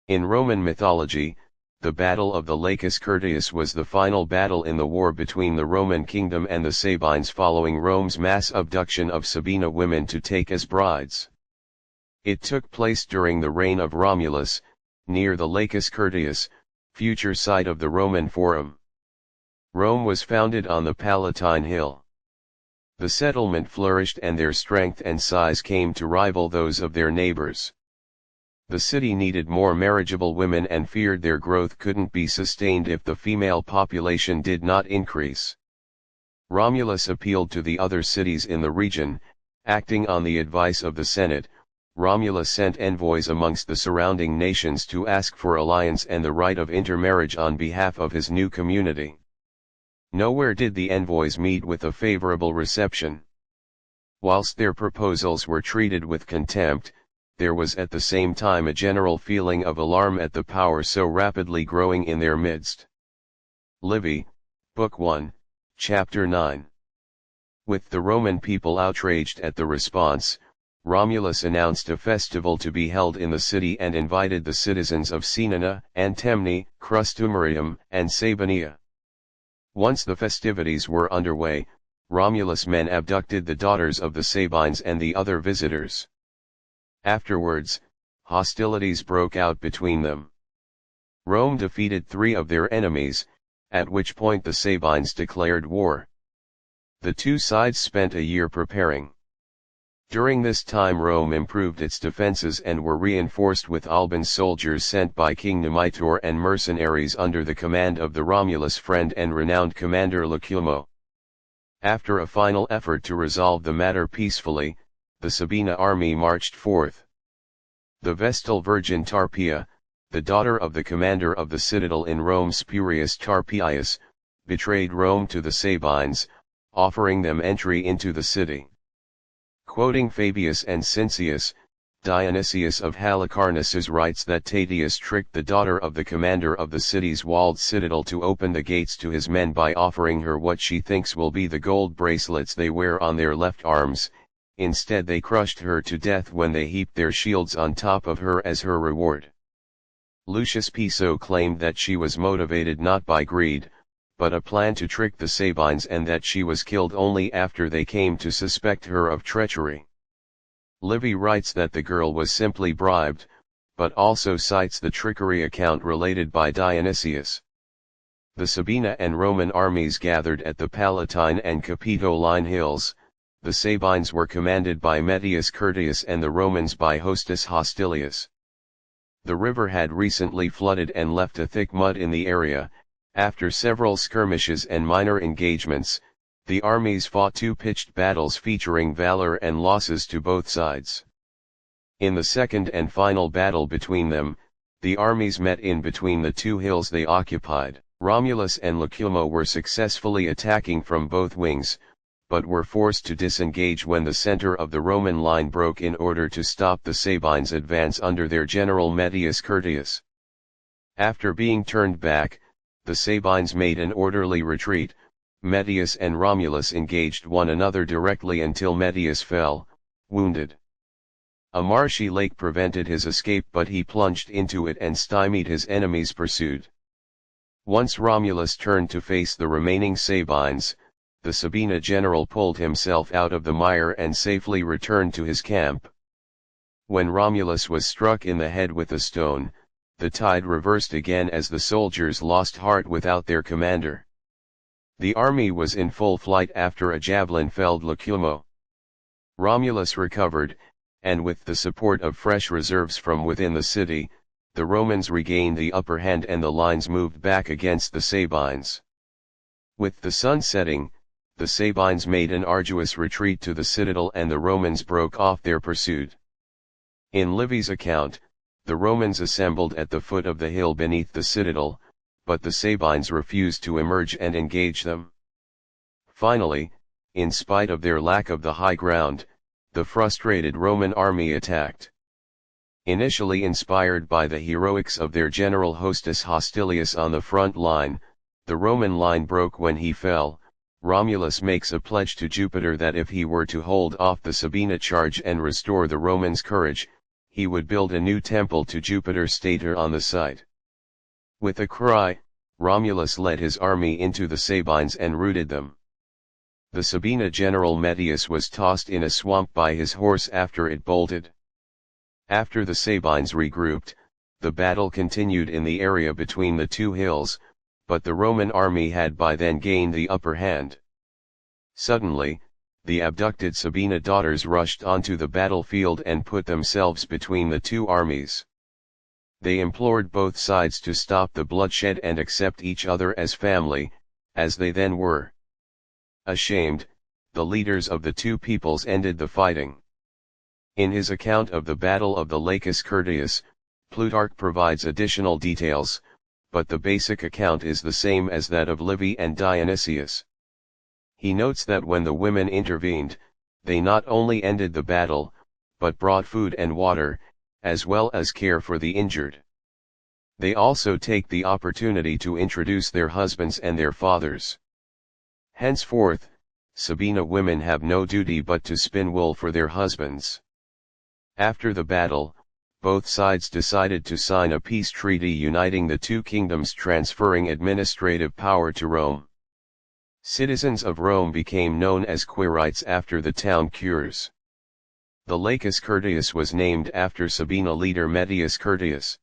In Roman mythology, the Battle of the Lacus Curtius was the final battle in the war between the Roman kingdom and the Sabines following Rome's mass abduction of Sabina women to take as brides. It took place during the reign of Romulus, near the Lacus Curtius, future site of the Roman Forum. Rome was founded on the Palatine Hill. The settlement flourished and their strength and size came to rival those of their neighbors. The city needed more marriageable women and feared their growth couldn't be sustained if the female population did not increase. Romulus appealed to the other cities in the region. Acting on the advice of the Senate, Romulus sent envoys amongst the surrounding nations to ask for alliance and the right of intermarriage on behalf of his new community. Nowhere did the envoys meet with a favorable reception. Whilst their proposals were treated with contempt, there was at the same time a general feeling of alarm at the power so rapidly growing in their midst. Livy, Book 1, Chapter 9. With the Roman people outraged at the response, Romulus announced a festival to be held in the city and invited the citizens of Caenina, Antemne, Crustumerium, and Sabonia. Once the festivities were underway, Romulus' men abducted the daughters of the Sabines and the other visitors. Afterwards, hostilities broke out between them. Rome defeated 3 of their enemies, at which point the Sabines declared war. The two sides spent a year preparing. During this time Rome improved its defenses and were reinforced with Alban soldiers sent by King Numitor and mercenaries under the command of the Romulus friend and renowned commander Lucumo. After a final effort to resolve the matter peacefully, the Sabina army marched forth. The Vestal Virgin Tarpeia, the daughter of the commander of the citadel in Rome Spurius Tarpeius, betrayed Rome to the Sabines, offering them entry into the city. Quoting Fabius and Cincius, Dionysius of Halicarnassus writes that Tatius tricked the daughter of the commander of the city's walled citadel to open the gates to his men by offering her what she thinks will be the gold bracelets they wear on their left arms. Instead they crushed her to death when they heaped their shields on top of her as her reward. Lucius Piso claimed that she was motivated not by greed, but a plan to trick the Sabines and that she was killed only after they came to suspect her of treachery. Livy writes that the girl was simply bribed, but also cites the trickery account related by Dionysius. The Sabina and Roman armies gathered at the Palatine and Capitoline hills. The Sabines were commanded by Metius Curtius and the Romans by Hostus Hostilius. The river had recently flooded and left a thick mud in the area. After several skirmishes and minor engagements, the armies fought 2 pitched battles featuring valor and losses to both sides. In the second and final battle between them, the armies met in between the 2 hills they occupied. Romulus and Lucumo were successfully attacking from both wings, but were forced to disengage when the center of the Roman line broke in order to stop the Sabines' advance under their general Metius Curtius. After being turned back, the Sabines made an orderly retreat. Metius and Romulus engaged one another directly until Metius fell, wounded. A marshy lake prevented his escape, but he plunged into it and stymied his enemy's pursuit. Once Romulus turned to face the remaining Sabines, the Sabina general pulled himself out of the mire and safely returned to his camp. When Romulus was struck in the head with a stone, the tide reversed again as the soldiers lost heart without their commander. The army was in full flight after a javelin felled Lucumo. Romulus recovered, and with the support of fresh reserves from within the city, the Romans regained the upper hand and the lines moved back against the Sabines. With the sun setting, the Sabines made an arduous retreat to the citadel and the Romans broke off their pursuit. In Livy's account, the Romans assembled at the foot of the hill beneath the citadel, but the Sabines refused to emerge and engage them. Finally, in spite of their lack of the high ground, the frustrated Roman army attacked. Initially inspired by the heroics of their general Hostus Hostilius on the front line, the Roman line broke when he fell. Romulus makes a pledge to Jupiter that if he were to hold off the Sabina charge and restore the Romans' courage, he would build a new temple to Jupiter Stator on the site. With a cry, Romulus led his army into the Sabines and routed them. The Sabina general Metius was tossed in a swamp by his horse after it bolted. After the Sabines regrouped, the battle continued in the area between the two hills, but the Roman army had by then gained the upper hand. Suddenly, the abducted Sabina daughters rushed onto the battlefield and put themselves between the two armies. They implored both sides to stop the bloodshed and accept each other as family, as they then were. Ashamed, the leaders of the two peoples ended the fighting. In his account of the Battle of the Lacus Curtius, Plutarch provides additional details, but the basic account is the same as that of Livy and Dionysius. He notes that when the women intervened, they not only ended the battle, but brought food and water, as well as care for the injured. They also take the opportunity to introduce their husbands and their fathers. Henceforth, Sabina women have no duty but to spin wool for their husbands. After the battle, both sides decided to sign a peace treaty uniting the two kingdoms, transferring administrative power to Rome. Citizens of Rome became known as Quirites after the town Cures. The Lacus Curtius was named after Sabina leader Metius Curtius.